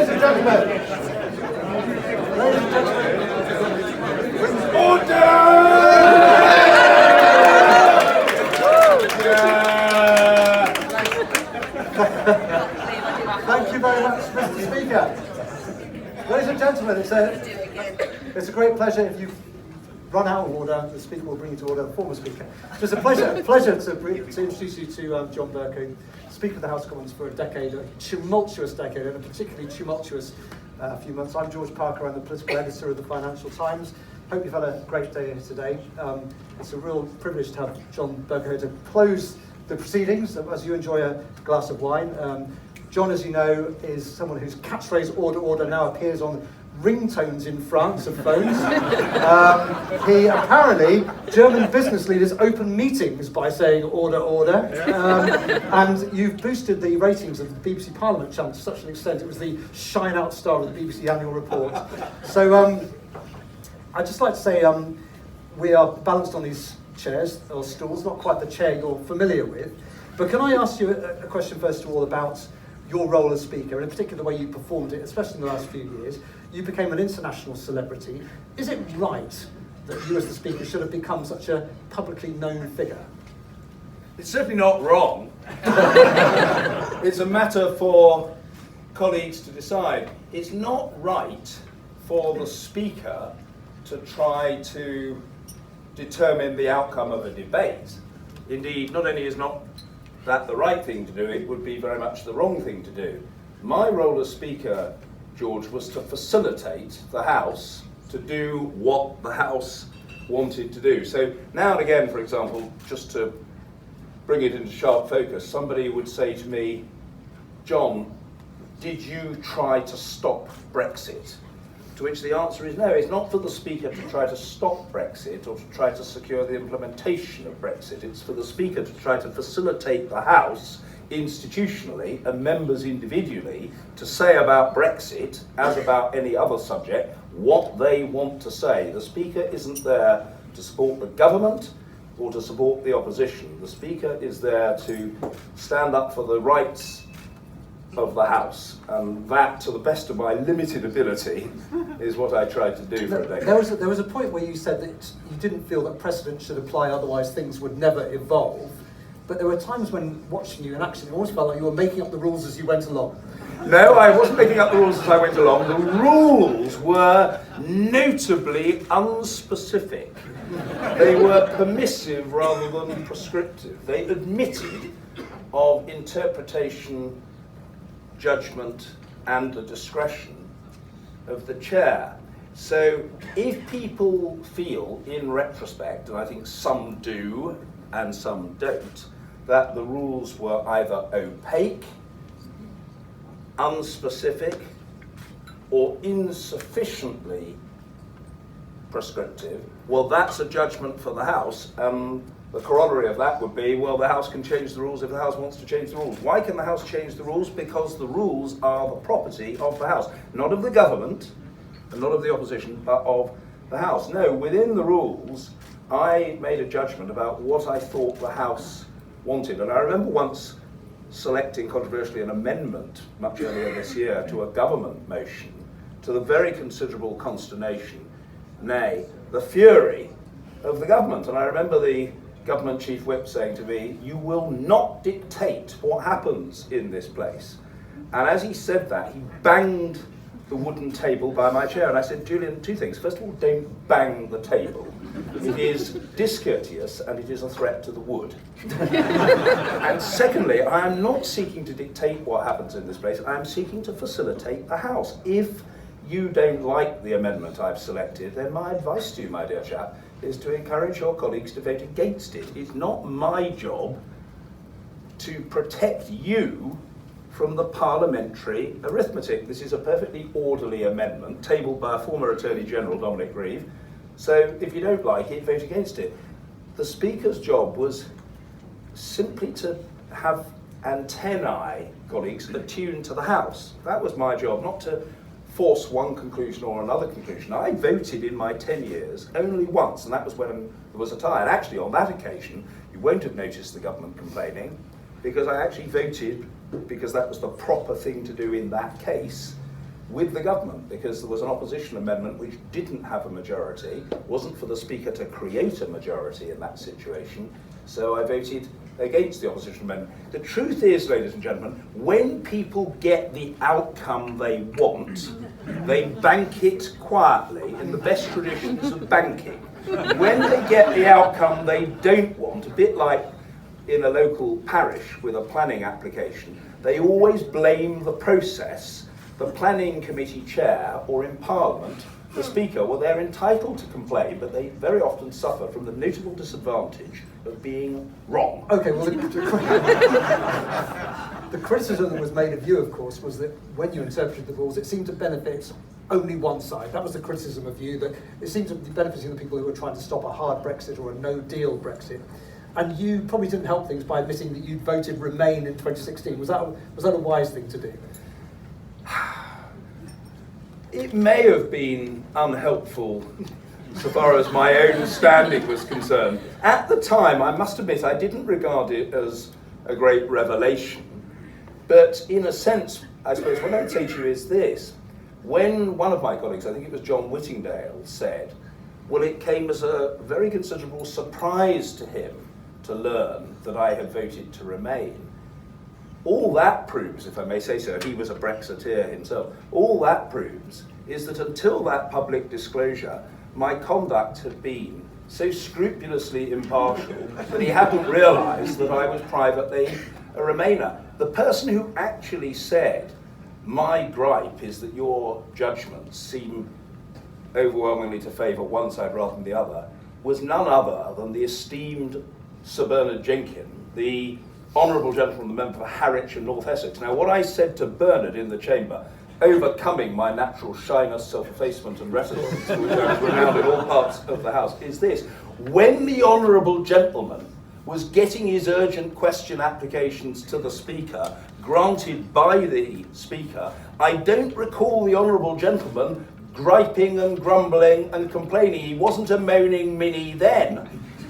Ladies and gentlemen, order! Thank you very much, Mr. Speaker. Ladies and gentlemen, it's a great pleasure. If you've run out of order, the Speaker will bring you to order, the former Speaker. It's a pleasure to introduce you to John Bercow, Speaker of the House of Commons for a decade, a tumultuous decade, and a particularly tumultuous few months. I'm George Parker, I'm the political editor of the Financial Times. Hope you've had a great day here today. It's a real privilege to have John Bercow to close the proceedings as you enjoy a glass of wine. John, as you know, is someone whose catchphrase "Order, Order" now appears on ringtones in France of phones. He apparently, German business leaders open meetings by saying "Order, Order," and you've boosted the ratings of the BBC Parliament channel to such an extent it was the shine out star of the BBC annual report. So I'd just like to say we are balanced on these chairs or stools, not quite the chair you're familiar with, but can I ask you a question first of all about your role as Speaker, and in particular the way you performed it, especially in the last few years. You became an international celebrity. Is it right that you as the Speaker should have become such a publicly known figure? It's certainly not wrong. It's a matter for colleagues to decide. It's not right for the Speaker to try to determine the outcome of a debate. Indeed, not only is not that the right thing to do, it would be very much the wrong thing to do. My role as Speaker, George, was to facilitate the House to do what the House wanted to do. So now and again, for example, just to bring it into sharp focus, somebody would say to me, "John, did you try to stop Brexit?" To which the answer is no. It's not for the Speaker to try to stop Brexit or to try to secure the implementation of Brexit. It's for the Speaker to try to facilitate the House institutionally and members individually to say about Brexit, as about any other subject, what they want to say. The Speaker isn't there to support the government or to support the opposition. The Speaker is there to stand up for the rights of the House, and that, to the best of my limited ability, is what I tried to do for a decade. There was a point where you said that you didn't feel that precedent should apply, otherwise things would never evolve. But there were times when watching you in action, it almost felt like you were making up the rules as you went along. No, I wasn't making up the rules as I went along. The rules were notably unspecific. They were permissive rather than prescriptive. They admitted of interpretation, judgment and the discretion of the chair. So if people feel in retrospect, and I think some do and some don't, that the rules were either opaque, unspecific, or insufficiently prescriptive, well, that's a judgment for the House. The corollary of that would be, well, the House can change the rules if the House wants to change the rules. Why can the House change the rules? Because the rules are the property of the House, not of the government and not of the opposition, but of the House. No, within the rules, I made a judgment about what I thought the House wanted. And I remember once selecting controversially an amendment much earlier this year to a government motion, to the very considerable consternation, nay, the fury of the government. And I remember the government chief whip saying to me, "You will not dictate what happens in this place." And as he said that, he banged the wooden table by my chair. And I said, "Julian, two things. First of all, don't bang the table. It is discourteous and it is a threat to the wood. And secondly, I am not seeking to dictate what happens in this place. I am seeking to facilitate the House. If you don't like the amendment I've selected, then my advice to you, my dear chap, is to encourage your colleagues to vote against it. It's not my job to protect you from the parliamentary arithmetic. This is a perfectly orderly amendment tabled by a former Attorney General, Dominic Grieve. So if you don't like it, vote against it. The Speaker's job was simply to have antennae, colleagues, attuned to the House. That was my job, not to force one conclusion or another conclusion. I voted in my 10 years only once, and that was when there was a tie. And actually on that occasion, you won't have noticed the government complaining, because I actually voted because that was the proper thing to do in that case. with the government, because there was an opposition amendment which didn't have a majority, wasn't for the Speaker to create a majority in that situation, so I voted against the opposition amendment. The truth is, ladies and gentlemen, when people get the outcome they want, they bank it quietly in the best traditions of banking. When they get the outcome they don't want, a bit like in a local parish with a planning application, they always blame the process, the planning committee chair, or in Parliament, the Speaker. Well, they're entitled to complain, but they very often suffer from the notable disadvantage of being wrong. Okay, well, the criticism that was made of you, of course, was that when you interpreted the rules, it seemed to benefit only one side. That was the criticism of you, that it seemed to be benefiting the people who were trying to stop a hard Brexit or a no-deal Brexit. And you probably didn't help things by admitting that you'd voted Remain in 2016. Was that a wise thing to do? It may have been unhelpful so far as my own standing was concerned. At the time, I must admit, I didn't regard it as a great revelation. But in a sense, I suppose what I'd say to you is this. When one of my colleagues, I think it was John Whittingdale, said, well, it came as a very considerable surprise to him to learn that I had voted to Remain. All that proves, if I may say so, he was a Brexiteer himself, all that proves is that until that public disclosure, my conduct had been so scrupulously impartial that he hadn't realised that I was privately a Remainer. The person who actually said, my gripe is that your judgments seem overwhelmingly to favour one side rather than the other, was none other than the esteemed Sir Bernard Jenkin, the honourable gentleman, the member for Harwich and North Essex. Now, what I said to Bernard in the chamber, overcoming my natural shyness, self-effacement and reticence, which I was renowned in all parts of the House, is this. When the honourable gentleman was getting his urgent question applications to the Speaker, granted by the Speaker, I don't recall the honourable gentleman griping and grumbling and complaining. He wasn't a moaning Minnie then.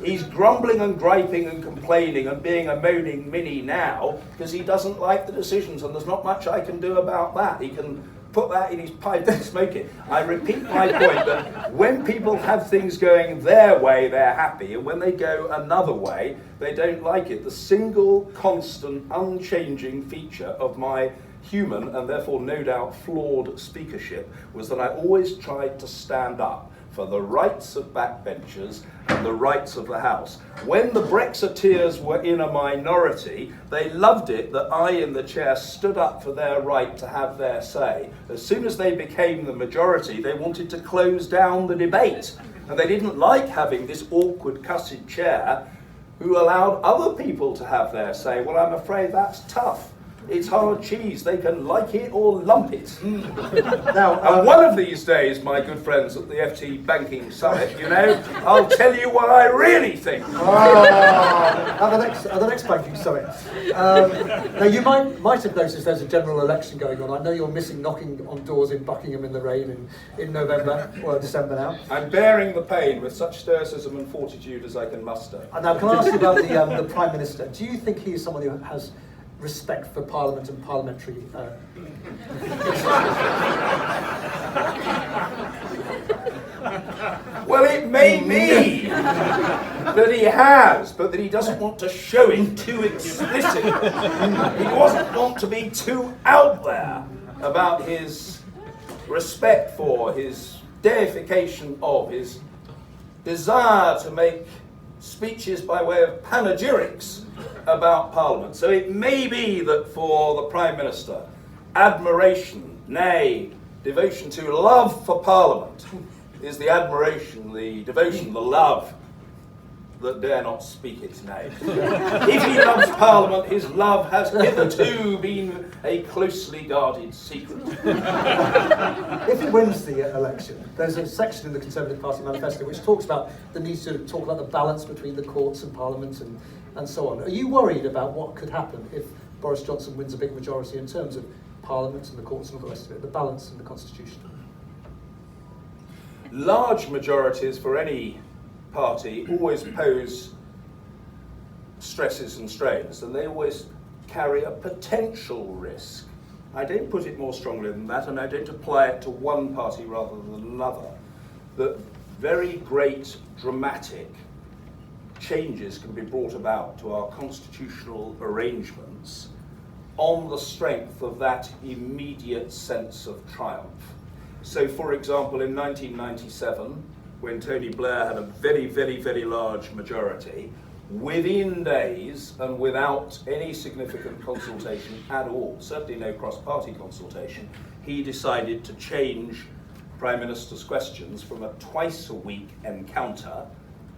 He's grumbling and griping and complaining and being a moaning Minnie now because he doesn't like the decisions, and there's not much I can do about that. He can put that in his pipe and smoke it. I repeat my point that when people have things going their way, they're happy, and when they go another way, they don't like it. The single, constant, unchanging feature of my human, and therefore no doubt flawed, speakership was that I always tried to stand up for the rights of backbenchers and the rights of the House. When the Brexiteers were in a minority, they loved it that I in the chair stood up for their right to have their say. As soon as they became the majority, they wanted to close down the debate. And they didn't like having this awkward, cussed chair who allowed other people to have their say. Well, I'm afraid that's tough. It's hard cheese. They can like it or lump it. Now, and one of these days, my good friends at the FT Banking Summit, I'll tell you what I really think. At the next banking summit. Now, you might have noticed there's a general election going on. I know you're missing knocking on doors in Buckingham in the rain in November, or December now. I'm bearing the pain with such stoicism and fortitude as I can muster. And now, can I ask you about the Prime Minister? Do you think he is someone who has respect for Parliament and parliamentary... Well, it may be that he has, but that he doesn't want to show it too explicitly. He doesn't want to be too out there about his respect for, his deification of, his desire to make speeches by way of panegyrics about Parliament. So it may be that for the Prime Minister, admiration, nay, devotion to love for Parliament is the admiration, the devotion, the love that dare not speak its name. If he loves Parliament, his love has hitherto been a closely guarded secret. If he wins the election, there's a section in the Conservative Party manifesto which talks about the need to talk about the balance between the courts and Parliament and so on. Are you worried about what could happen if Boris Johnson wins a big majority in terms of Parliament and the courts and all the rest of it, the balance in the Constitution? Large majorities for any party always pose stresses and strains, and they always carry a potential risk. I don't put it more strongly than that, and I don't apply it to one party rather than another, that very great dramatic changes can be brought about to our constitutional arrangements on the strength of that immediate sense of triumph. So, for example, in 1997, when Tony Blair had a very, very, very large majority, within days and without any significant consultation at all, certainly no cross-party consultation, he decided to change Prime Minister's questions from a twice-a-week encounter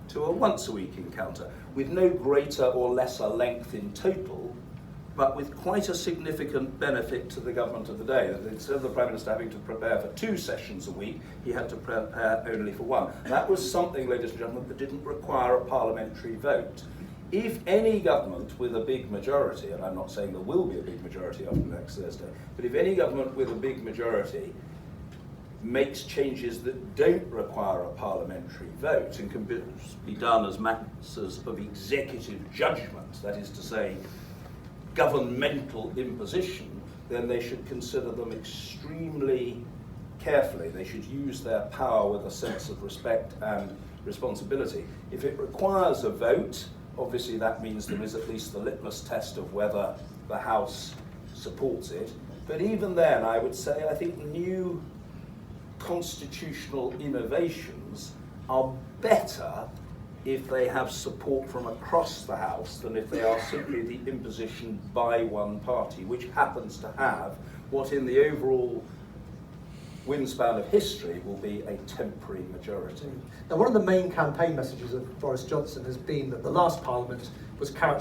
to a once-a-week encounter, with no greater or lesser length in total, but with quite a significant benefit to the government of the day. Instead of the Prime Minister having to prepare for 2 sessions a week, he had to prepare only for 1. That was something, ladies and gentlemen, that didn't require a parliamentary vote. If any government with a big majority, and I'm not saying there will be a big majority after next Thursday, but if any government with a big majority makes changes that don't require a parliamentary vote and can be done as matters of executive judgment, that is to say, governmental imposition, then they should consider them extremely carefully. They should use their power with a sense of respect and responsibility. If it requires a vote, obviously that means there is at least the litmus test of whether the House supports it. But even then, I would say, I think new constitutional innovations are better if they have support from across the House than if they are simply the imposition by one party, which happens to have what in the overall wingspan of history will be a temporary majority. Now, one of the main campaign messages of Boris Johnson has been that the last Parliament was characterised